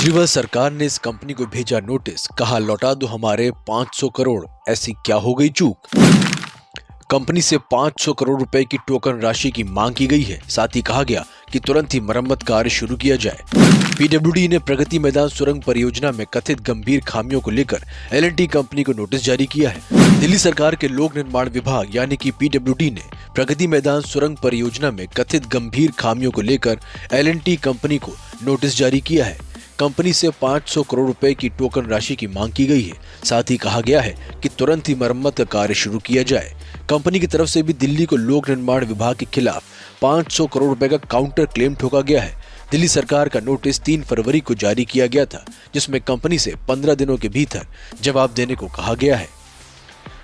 केजरीवाल सरकार ने इस कंपनी को भेजा नोटिस, कहा लौटा दो हमारे 500 करोड़। ऐसी क्या हो गई चूक? कंपनी से 500 करोड़ रुपए की टोकन राशि की मांग की गई है। साथ ही कहा गया कि तुरंत ही मरम्मत कार्य शुरू किया जाए। पीडब्ल्यूडी ने प्रगति मैदान सुरंग परियोजना में कथित गंभीर खामियों को लेकर एल&टी कंपनी को नोटिस जारी किया है। दिल्ली सरकार के लोक निर्माण विभाग यानी कि पीडब्ल्यूडी ने प्रगति मैदान सुरंग परियोजना में कथित गंभीर खामियों को लेकर एल&टी कंपनी को नोटिस जारी किया है। कंपनी से 500 करोड़ रुपए की टोकन राशि की मांग की गई है। साथ ही कहा गया है कि तुरंत ही मरम्मत का कार्य शुरू किया जाए। कंपनी की तरफ से भी दिल्ली को लोक निर्माण विभाग के खिलाफ 500 करोड़ रुपए का काउंटर क्लेम ठोका गया है। दिल्ली सरकार का नोटिस 3 फरवरी को जारी किया गया था, जिसमें कंपनी से 15 दिनों के भीतर जवाब देने को कहा गया है।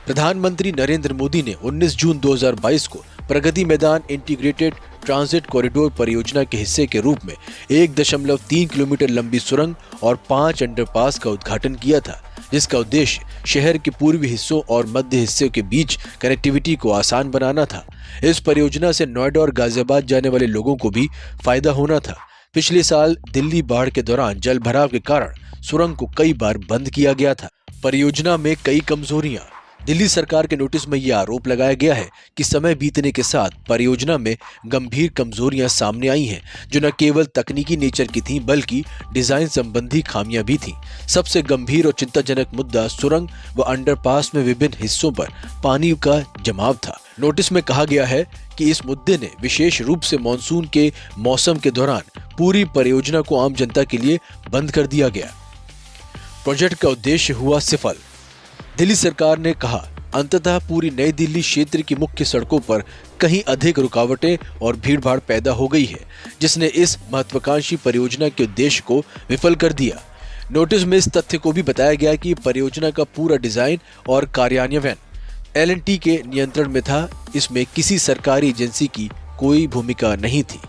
प्रधानमंत्री नरेंद्र मोदी ने 19 जून 2022 को Pragati Maidan integrated transit corridor परियोजना के हिस्से के रूप में 1.3 किलोमीटर लंबी सुरंग और 5 अंडरपास का उद्घाटन किया था, जिसका उद्देश्य शहर के पूर्वी हिस्सों और मध्य हिस्से के बीच कनेक्टिविटी को आसान बनाना था। इस परियोजना से नोएडा और गाजियाबाद जाने वाले लोगों को भी फायदा होना था। पिछले साल दिल्ली बाढ़ के दौरान जल भराव के कारण सुरंग को कई बार बंद किया गया था। परियोजना में कई कमजोरियां। दिल्ली सरकार के नोटिस में यह आरोप लगाया गया है कि समय बीतने के साथ परियोजना में गंभीर कमजोरियां सामने आई हैं, जो न केवल तकनीकी नेचर की थीं बल्कि डिजाइन संबंधी खामियां भी थीं। सबसे गंभीर और चिंताजनक मुद्दा सुरंग व अंडरपास में विभिन्न हिस्सों पर पानी का जमाव था। नोटिस में कहा गया है कि इस मुद्दे ने विशेष रूप से मानसून के मौसम के दौरान पूरी परियोजना को आम जनता के लिए बंद कर दिया गया। प्रोजेक्ट का उद्देश्य हुआ सफल। दिल्ली सरकार ने कहा, अंततः पूरी नई दिल्ली क्षेत्र की मुख्य सड़कों पर कहीं अधिक रुकावटें और भीड़भाड़ पैदा हो गई है, जिसने इस महत्वाकांक्षी परियोजना के उद्देश्य को विफल कर दिया। नोटिस में इस तथ्य को भी बताया गया कि परियोजना का पूरा डिजाइन और कार्यान्वयन एल&टी के नियंत्रण में था। इसमें किसी सरकारी एजेंसी की कोई भूमिका नहीं थी।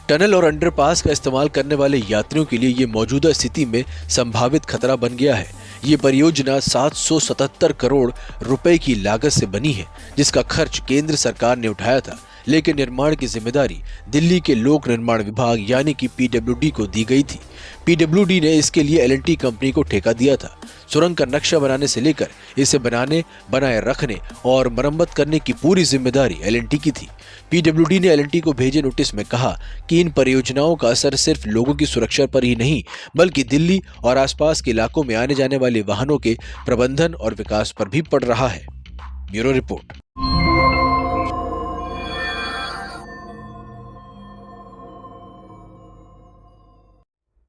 टनल और अंडरपास का इस्तेमाल करने वाले यात्रियों के लिए ये मौजूदा स्थिति में संभावित खतरा बन गया है। ये परियोजना 777 करोड़ रुपए की लागत से बनी है, जिसका खर्च केंद्र सरकार ने उठाया था, लेकिन निर्माण की जिम्मेदारी दिल्ली के लोक निर्माण विभाग यानी कि पीडब्ल्यूडी को दी गई थी। पीडब्ल्यूडी ने इसके लिए एल&टी कंपनी को ठेका दिया था। सुरंग का नक्शा बनाने से लेकर इसे बनाए रखने और मरम्मत करने की पूरी जिम्मेदारी एल&टी की थी। पीडब्ल्यूडी ने एल&टी को भेजे नोटिस में कहा कि इन परियोजनाओं का असर सिर्फ लोगों की सुरक्षा पर ही नहीं बल्कि दिल्ली और आसपास के इलाकों में आने जाने वाले वाहनों के प्रबंधन और विकास पर भी पड़ रहा है। Bureau report.